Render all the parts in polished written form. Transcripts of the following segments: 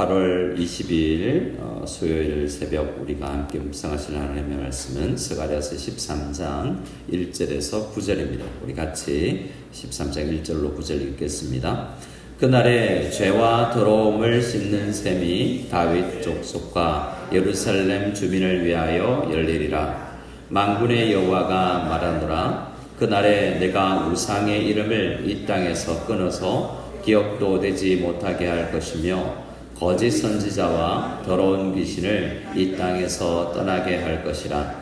8월 20일 수요일 새벽 우리가 함께 묵상하실 하나님의 말씀은 스가랴서 13장 1절에서 9절입니다. 우리 같이 13장 1절로 9절 읽겠습니다. 그날에 죄와 더러움을 씻는 셈이 다윗 족속과 예루살렘 주민을 위하여 열리리라. 만군의 여호와가 말하노라. 그날에 내가 우상의 이름을 이 땅에서 끊어서 기억도 되지 못하게 할 것이며 거짓 선지자와 더러운 귀신을 이 땅에서 떠나게 할 것이라.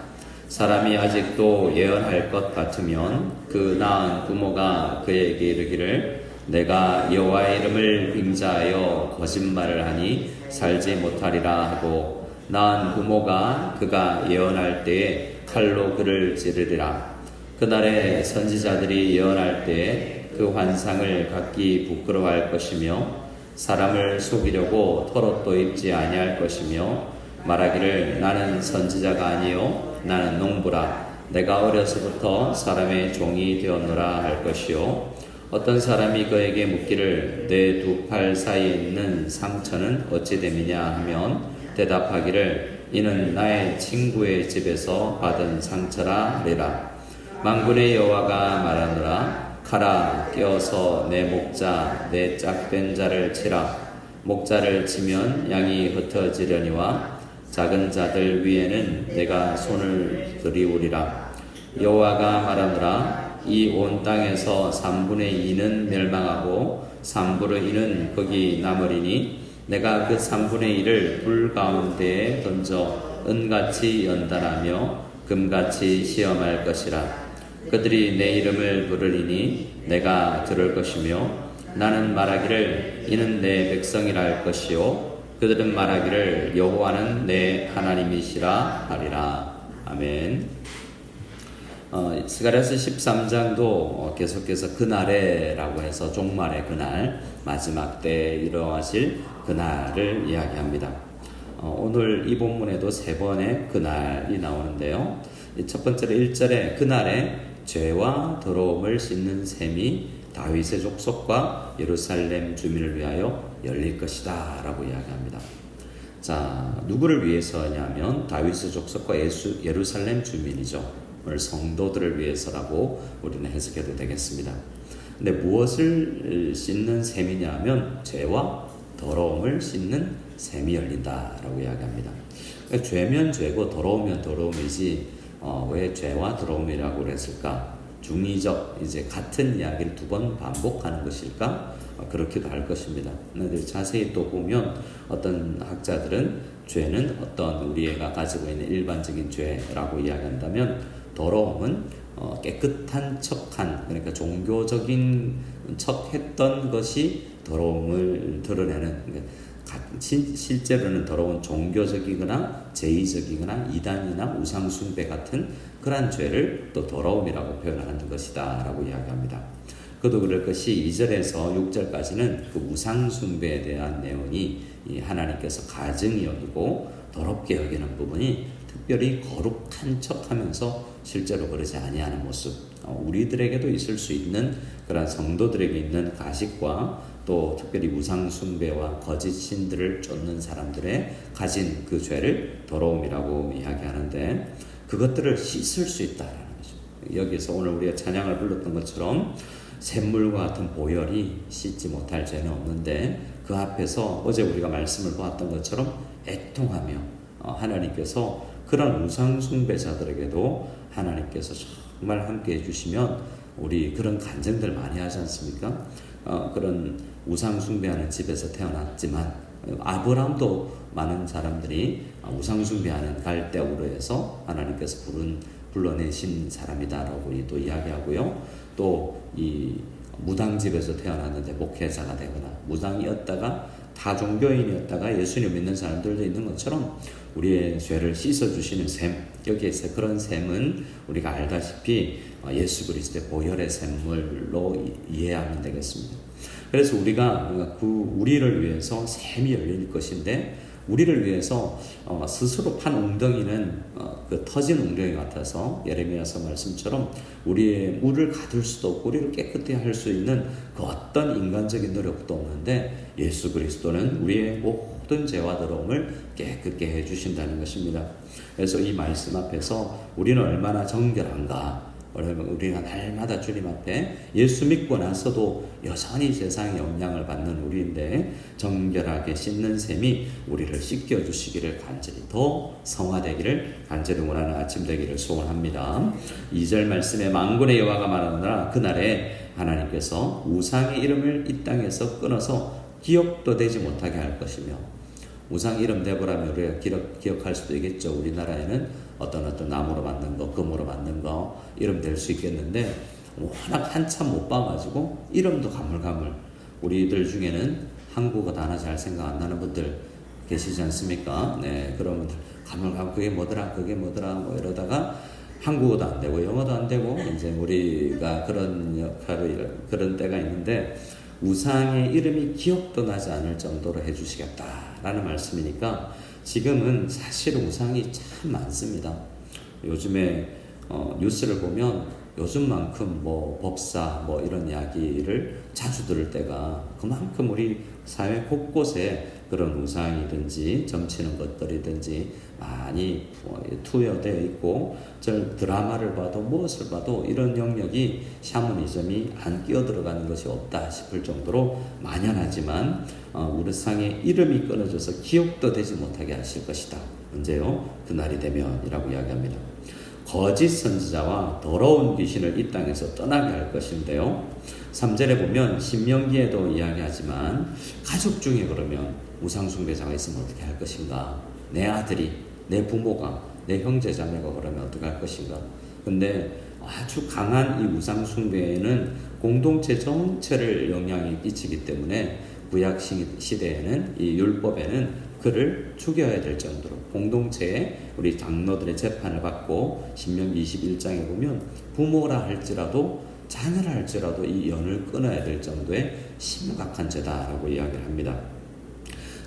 사람이 아직도 예언할 것 같으면 그 낳은 부모가 그에게 이르기를 내가 여호와의 이름을 빙자하여 거짓말을 하니 살지 못하리라 하고 낳은 부모가 그가 예언할 때에 칼로 그를 찌르리라. 그날에 선지자들이 예언할 때에 그 환상을 갖기 부끄러워할 것이며 사람을 속이려고 털옷도 입지 아니할 것이며 말하기를 나는 선지자가 아니요 나는 농부라. 내가 어려서부터 사람의 종이 되었노라 할 것이요 어떤 사람이 그에게 묻기를 내 두 팔 사이에 있는 상처는 어찌 됨이냐 하면 대답하기를 이는 나의 친구의 집에서 받은 상처라 하리라. 만군의 여호와가 말하노라. 가라 껴서 내 목자 내 짝된 자를 치라. 목자를 치면 양이 흩어지려니와 작은 자들 위에는 내가 손을 들이우리라. 여호와가 말하노라. 이 온 땅에서 3분의 2는 멸망하고 3분의 2는 거기 남으리니 내가 그 3분의 1을 불 가운데에 던져 은같이 연단하며 금같이 시험할 것이라. 그들이 내 이름을 부르리니 내가 들을 것이며 나는 말하기를 이는 내 백성이라 할 것이요 그들은 말하기를 여호와는 내 하나님이시라 하리라. 아멘. 스가랴서 13장도 계속해서 그날에라고 해서 종말의 그날, 마지막 때에 이루어질 그날을 이야기합니다. 오늘 이 본문에도 세 번의 그날이 나오는데요. 첫 번째로 1절에 그날에 죄와 더러움을 씻는 셈이 다윗의 족속과 예루살렘 주민을 위하여 열릴 것이다 라고 이야기합니다. 자, 누구를 위해서냐면 다윗의 족속과 예루살렘 주민이죠. 오늘 성도들을 위해서라고 우리는 해석해도 되겠습니다. 근데 무엇을 씻는 셈이냐면 죄와 더러움을 씻는 셈이 열린다라고 이야기합니다. 그러니까 죄면 죄고 더러우면 더러움이지 왜 죄와 더러움이라고 그랬을까? 중의적 이제 같은 이야기를 두 번 반복하는 것일까? 그렇기도 할 것입니다. 그런데 자세히 또 보면 어떤 학자들은 죄는 어떤 우리가 가지고 있는 일반적인 죄라고 이야기한다면 더러움은 깨끗한 척한, 그러니까 종교적인 척했던 것이 더러움을 드러내는, 그러니까 실제로는 더러운 종교적이거나 제의적이거나 이단이나 우상숭배 같은 그러한 죄를 또 더러움이라고 표현하는 것이다 라고 이야기합니다. 그도 그럴 것이 2절에서 6절까지는 그 우상숭배에 대한 내용이 하나님께서 가증히 여기고 더럽게 여기는 부분이 특별히 거룩한 척하면서 실제로 그러지 아니하는 모습, 우리들에게도 있을 수 있는 그런 성도들에게 있는 가식과 또 특별히 우상숭배와 거짓 신들을 쫓는 사람들의 가진 그 죄를 더러움이라고 이야기하는데 그것들을 씻을 수 있다라는 거죠. 여기서 오늘 우리가 찬양을 불렀던 것처럼 샘물과 같은 보혈이 씻지 못할 죄는 없는데 그 앞에서 어제 우리가 말씀을 보았던 것처럼 애통하며 하나님께서 그런 우상숭배자들에게도 하나님께서 정말 함께 해주시면 우리 그런 간증들 많이 하지 않습니까? 그런 우상숭배하는 집에서 태어났지만 아브라함도 많은 사람들이 우상숭배하는 갈대우로 해서 하나님께서 불러내신 사람이다라고 또 이야기하고요. 또 이 무당집에서 태어났는데 목회자가 되거나 무당이었다가 다종교인이었다가 예수님 믿는 사람들도 있는 것처럼 우리의 죄를 씻어주시는 셈, 여기에서 그런 셈은 우리가 알다시피 예수 그리스도의 보혈의 샘물로 이해하면 되겠습니다. 그래서 우리가 우리를 위해서 샘이 열릴 것인데 우리를 위해서 스스로 판 웅덩이는 그 터진 웅덩이 같아서 예레미야서 말씀처럼 우리의 물을 가둘 수도 없고 우리를 깨끗하게 할 수 있는 그 어떤 인간적인 노력도 없는데 예수 그리스도는 우리의 모든 죄와 더러움을 깨끗게 해주신다는 것입니다. 그래서 이 말씀 앞에서 우리는 얼마나 정결한가, 우리가 날마다 주님 앞에 예수 믿고 나서도 여전히 세상의 영향을 받는 우리인데 정결하게 씻는 셈이 우리를 씻겨주시기를 간절히, 더 성화되기를 간절히 원하는 아침 되기를 소원합니다. 2절 말씀에 만군의 여호와가 말하노라 그날에 하나님께서 우상의 이름을 이 땅에서 끊어서 기억도 되지 못하게 할 것이며, 우상 이름 대보라면 우리가 기억할 수도 있겠죠. 우리나라에는 어떤 나무로 만든 거, 금으로 만든 거 이름 될 수 있겠는데 워낙 한참 못 봐가지고 이름도 가물가물. 우리들 중에는 한국어 단어 잘 생각 안 나는 분들 계시지 않습니까? 네, 그러면 가물가물 그게 뭐더라 뭐 이러다가 한국어도 안 되고 영어도 안 되고 이제 우리가 그런 역할을, 그런 때가 있는데, 우상의 이름이 기억도 나지 않을 정도로 해주시겠다라는 말씀이니까 지금은 사실 우상이 참 많습니다. 요즘에 뉴스를 보면 요즘만큼 법사 이런 이야기를 자주 들을 때가, 그만큼 우리 사회 곳곳에 그런 우상이든지 점치는 것들이든지 많이 투여되어 있고, 저 드라마를 봐도 무엇을 봐도 이런 영역이 샤머니즘이 안 끼어들어가는 것이 없다 싶을 정도로 만연하지만 우리 상의 이름이 끊어져서 기억도 되지 못하게 하실 것이다. 언제요? 그날이 되면이라고 이야기합니다. 거짓 선지자와 더러운 귀신을 이 땅에서 떠나게 할 것인데요. 3절에 보면 신명기에도 이야기하지만 가족 중에 그러면 우상숭배자가 있으면 어떻게 할 것인가? 내 아들이, 내 부모가, 내 형제 자매가 그러면 어떻게 할 것인가? 근데 아주 강한 이 우상숭배에는 공동체 전체를 영향이 끼치기 때문에 구약 시대에는 이 율법에는 그를 죽여야 될 정도로 공동체에 우리 장로들의 재판을 받고 신명기 21장에 보면 부모라 할지라도 자녀라 할지라도 이 연을 끊어야 될 정도의 심각한 죄다라고 이야기를 합니다.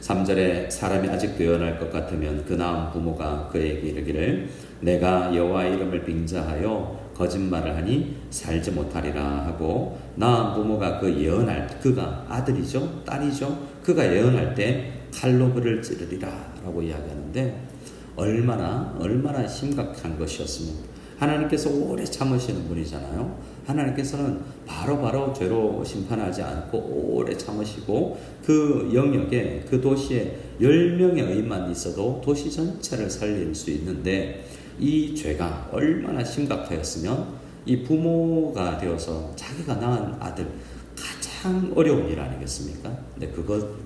3절에 사람이 아직도 연할 것 같으면 그 낳은 부모가 그에게 이르기를 내가 여호와의 이름을 빙자하여 거짓말을 하니 살지 못하리라 하고, 낳은 부모가 그 예언할, 그가 아들이죠, 딸이죠, 그가 예언할 때 칼로 그를 찌르리라 라고 이야기하는데 얼마나 심각한 것이었으면, 하나님께서 오래 참으시는 분이잖아요. 하나님께서는 바로 죄로 심판하지 않고 오래 참으시고 그 영역에, 그 도시에 10명의 의인만 있어도 도시 전체를 살릴 수 있는데, 이 죄가 얼마나 심각하였으면 이 부모가 되어서 자기가 낳은 아들, 가장 어려운 일 아니겠습니까? 근데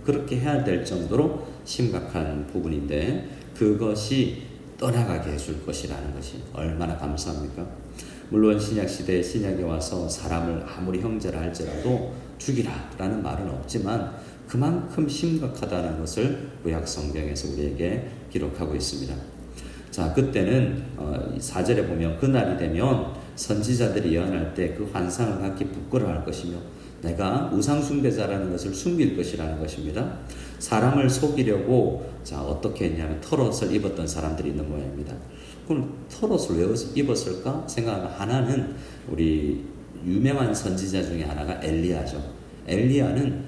그렇게 해야 될 정도로 심각한 부분인데 그것이 떠나가게 해줄 것이라는 것이 얼마나 감사합니까? 물론 신약시대에 신약에 와서 사람을 아무리 형제라 할지라도 죽이라라는 말은 없지만 그만큼 심각하다는 것을 구약 성경에서 우리에게 기록하고 있습니다. 자, 그때는 4절에 보면 그날이 되면 선지자들이 예언할 때 그 환상을 갖기 부끄러워할 것이며 내가 우상숭배자라는 것을 숨길 것이라는 것입니다. 사람을 속이려고 어떻게 했냐면 털옷을 입었던 사람들이 있는 모양입니다. 그럼 털옷을 왜 입었을까 생각하면 하나는 우리 유명한 선지자 중에 하나가 엘리야죠. 엘리야는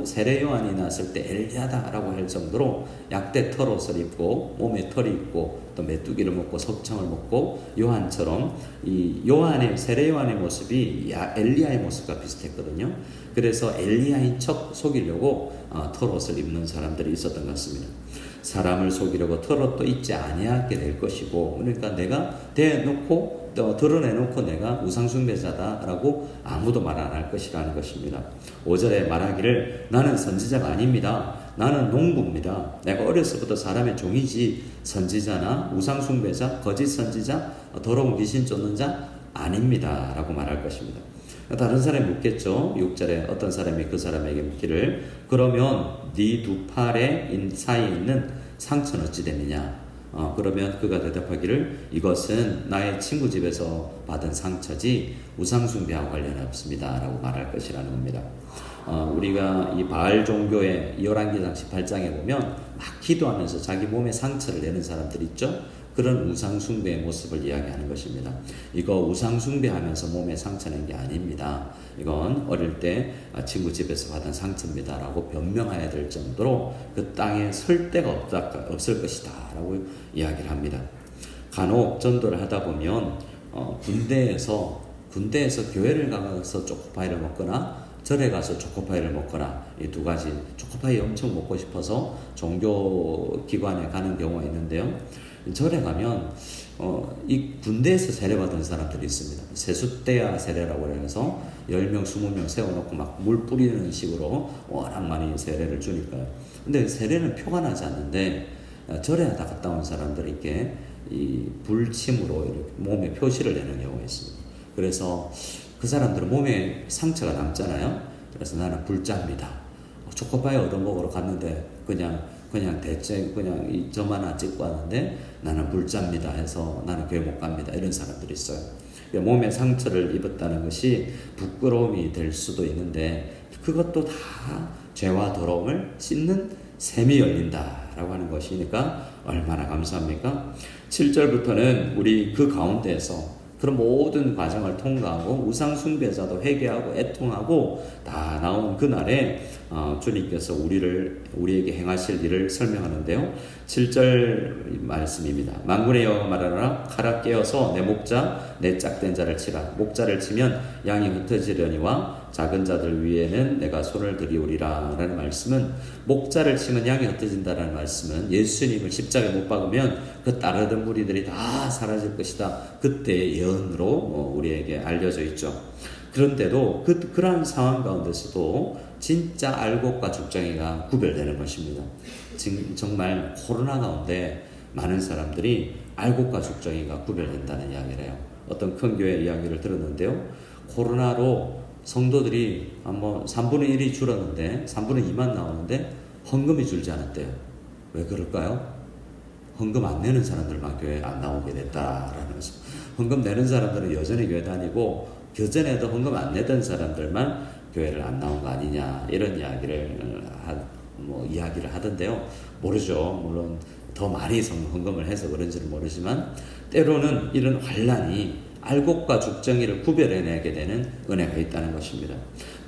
세례 요한이 났을 때 엘리야다라고 할 정도로 약대 털옷을 입고 몸에 털이 있고 또 메뚜기를 먹고 석청을 먹고 요한처럼 이 세례 요한의 모습이 엘리야의 모습과 비슷했거든요. 그래서 엘리야인 척 속이려고 털옷을 입는 사람들이 있었던 것 같습니다. 사람을 속이려고 털옷도 입지 아니하게 될 것이고, 그러니까 내가 대놓고 드러내놓고 내가 우상숭배자다라고 아무도 말 안 할 것이라는 것입니다. 5절에 말하기를 나는 선지자가 아닙니다. 나는 농부입니다. 내가 어려서부터 사람의 종이지 선지자나 우상숭배자, 거짓 선지자, 더러운 귀신 쫓는 자 아닙니다 라고 말할 것입니다. 다른 사람이 묻겠죠. 6절에 어떤 사람이 그 사람에게 묻기를 그러면 네 두 팔의 사이에 있는 상처는 어찌 됐느냐? 그러면 그가 대답하기를 이것은 나의 친구 집에서 받은 상처지 우상숭배하고 관련이 없습니다 라고 말할 것이라는 겁니다. 우리가 이 바알 종교의 열왕기상 18장에 보면 막 기도하면서 자기 몸에 상처를 내는 사람들 있죠. 그런 우상숭배의 모습을 이야기하는 것입니다. 이거 우상숭배하면서 몸에 상처 낸 게 아닙니다. 이건 어릴 때 친구 집에서 받은 상처입니다 라고 변명해야 될 정도로 그 땅에 설 데가 없을 것이다 라고 이야기를 합니다. 간혹 전도를 하다 보면 군대에서 교회를 가서 초코파이를 먹거나 절에 가서 초코파이를 먹거나 이 두 가지, 초코파이 엄청 먹고 싶어서 종교기관에 가는 경우가 있는데요. 절에 가면 이 군대에서 세례받은 사람들이 있습니다. 세숫대야 세례라고 해서 10명, 20명 세워놓고 막 물 뿌리는 식으로 워낙 많이 세례를 주니까요. 근데 세례는 표가 나지 않는데 절에 다 갔다 온 사람들이 이렇게 이 불침으로 이렇게 몸에 표시를 내는 경우가 있습니다. 그래서 그 사람들은 몸에 상처가 남잖아요. 그래서 나는 불자입니다. 초코파이 얻어먹으러 갔는데 그냥 대체 그냥 점 하나 찍고 왔는데 나는 불자입니다 해서 나는 교회 못 갑니다. 이런 사람들이 있어요. 몸에 상처를 입었다는 것이 부끄러움이 될 수도 있는데 그것도 다 죄와 더러움을 씻는 샘이 열린다라고 하는 것이니까 얼마나 감사합니까? 7절부터는 우리 그 가운데에서 그런 모든 과정을 통과하고 우상 숭배자도 회개하고 애통하고 다 나오는 그날에 주님께서 우리에게 행하실 일을 설명하는데요. 7절 말씀입니다. 만군의 여호와가 말하노라 칼아 깨어서 내 목자 내 짝된 자를 치라. 목자를 치면 양이 흩어지려니와 작은 자들 위에는 내가 손을 들이오리라 라는 말씀은 목자를 치면 양이 흩어진다라는 말씀은 예수님을 십자가에 못 박으면 그 따르던 무리들이 다 사라질 것이다. 그때의 예언으로 우리에게 알려져 있죠. 그런데도 그러한 상황 가운데서도 진짜 알곡과 죽정이가 구별되는 것입니다. 정말 코로나 가운데 많은 사람들이 알곡과 죽정이가 구별된다는 이야기를 해요. 어떤 큰 교회 이야기를 들었는데요. 코로나로 성도들이 뭐 3분의 1이 줄었는데 3분의 2만 나오는데 헌금이 줄지 않았대요. 왜 그럴까요? 헌금 안 내는 사람들만 교회에 안 나오게 됐다라는 거죠. 헌금 내는 사람들은 여전히 교회 다니고 그전에도 헌금 안 내던 사람들만 교회를 안 나온 거 아니냐 이런 이야기를 하던데요. 모르죠. 물론 더 많이 헌금을 해서 그런지는 모르지만 때로는 이런 환란이 알곡과 죽정이를 구별해내게 되는 은혜가 있다는 것입니다.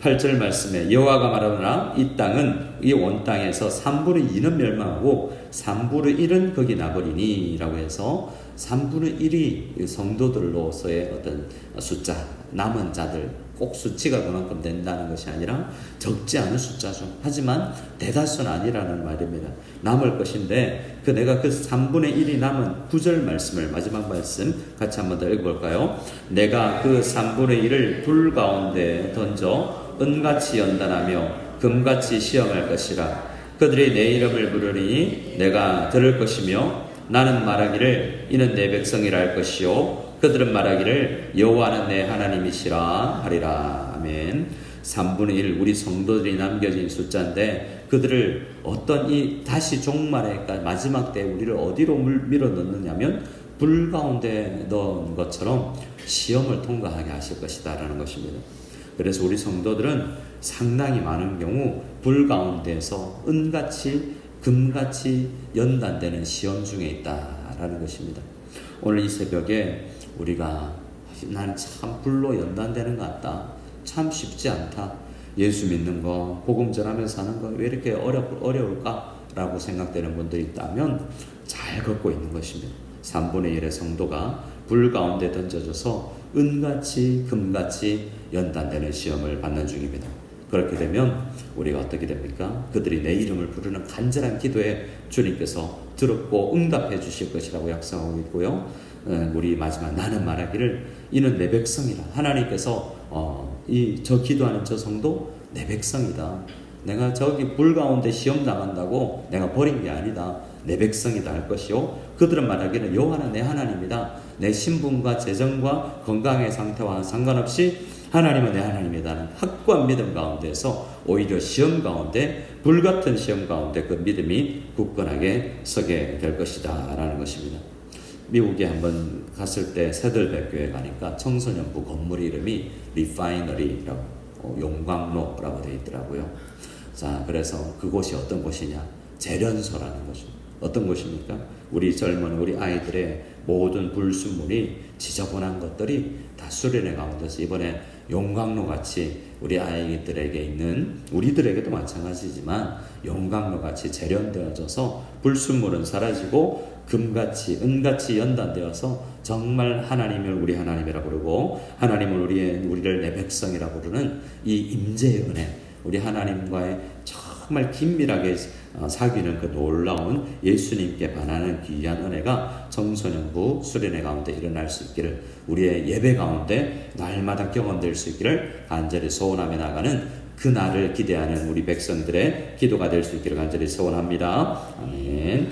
8절 말씀에 여호와가 말하노라 이 땅은 이 온 땅에서 3분의 2는 멸망하고 3분의 1은 거기 나버리니 라고 해서 3분의 1이 성도들로서의 어떤 숫자, 남은 자들 꼭 수치가 그만큼 된다는 것이 아니라 적지 않은 숫자죠. 하지만 대다수는 아니라는 말입니다. 남을 것인데 내가 그 3분의 1이 남은 9절 말씀을 마지막 말씀 같이 한번 더 읽어볼까요? 내가 그 3분의 1을 불 가운데 던져 은같이 연단하며 금같이 시험할 것이라. 그들이 내 이름을 부르니 내가 들을 것이며 나는 말하기를 이는 내 백성이라 할 것이요 그들은 말하기를 여호와는 내 하나님이시라 하리라. 아멘. 3분의 1 우리 성도들이 남겨진 숫자인데 그들을 다시 종말에 마지막 때 우리를 어디로 밀어 넣느냐면 불 가운데 넣은 것처럼 시험을 통과하게 하실 것이다 라는 것입니다. 그래서 우리 성도들은 상당히 많은 경우 불 가운데서 은같이 금같이 연단되는 시험 중에 있다라는 것입니다. 오늘 이 새벽에 우리가 나는 참 불로 연단되는 것 같다. 참 쉽지 않다. 예수 믿는 거, 복음 전하면서 사는 거 왜 이렇게 어려울까? 라고 생각되는 분들이 있다면 잘 걷고 있는 것입니다. 3분의 1의 성도가 불 가운데 던져져서 은같이 금같이 연단되는 시험을 받는 중입니다. 그렇게 되면 우리가 어떻게 됩니까? 그들이 내 이름을 부르는 간절한 기도에 주님께서 들었고 응답해 주실 것이라고 약속하고 있고요. 우리 마지막 나는 말하기를 이는 내 백성이라. 하나님께서 저 기도하는 저 성도 내 백성이다. 내가 저기 불 가운데 시험 당한다고 내가 버린 게 아니다. 내 백성이다 할 것이요. 그들은 말하기를 여호와는 내 하나님이다. 내 신분과 재정과 건강의 상태와 상관없이 하나님은 내 하나님이다는 확고한 믿음 가운데서 오히려 시험 가운데 불같은 시험 가운데 그 믿음이 굳건하게 서게 될 것이다 라는 것입니다. 미국에 한번 갔을 때 세들백 교회 가니까 청소년부 건물 이름이 리파이너리라고 용광로라고 되어 있더라고요. 자, 그래서 그곳이 어떤 곳이냐? 재련소라는 것이 어떤 곳입니까? 우리 젊은 우리 아이들의 모든 불순물이 지저분한 것들이 다 수련회 가운데서 이번에 용광로 같이 우리 아이들에게 있는 우리들에게도 마찬가지지만 용광로 같이 재련되어져서 불순물은 사라지고 금같이 은같이 연단되어서 정말 하나님을 우리 하나님이라고 부르고 하나님을 우리를 내 백성이라고 부르는 이 임재의 은혜, 우리 하나님과의 정말 긴밀하게 사귀는 그 놀라운 예수님께 반하는 귀한 은혜가 청소년부 수련회 가운데 일어날 수 있기를, 우리의 예배 가운데 날마다 경험될 수 있기를 간절히 소원하며 나가는 그날을 기대하는 우리 백성들의 기도가 될 수 있기를 간절히 소원합니다. 아멘.